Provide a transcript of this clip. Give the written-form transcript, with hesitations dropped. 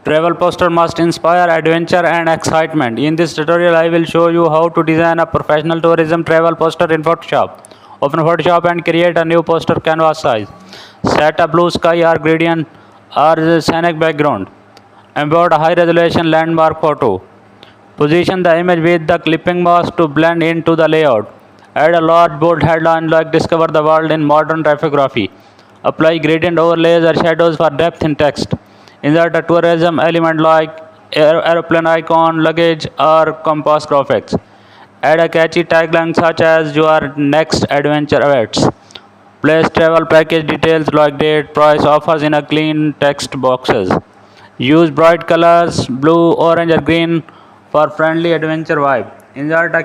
Travel poster must inspire adventure and excitement. In this tutorial, I will show you how to design a professional tourism travel poster in Photoshop. Open Photoshop and create a new poster canvas size. Set a blue sky or gradient or scenic background. Import a high resolution landmark photo. Position the image with the clipping mask to blend into the layout. Add a large bold headline like Discover the World in Modern Typography. Apply gradient overlays or shadows for depth in text. Insert a tourism element like aeroplane icon, luggage, or compass graphics. Add a catchy tagline such as Your next adventure awaits. Place travel package details like date, price, offers in a clean text boxes. Use bright colors blue, orange, or green for friendly adventure vibe. Insert a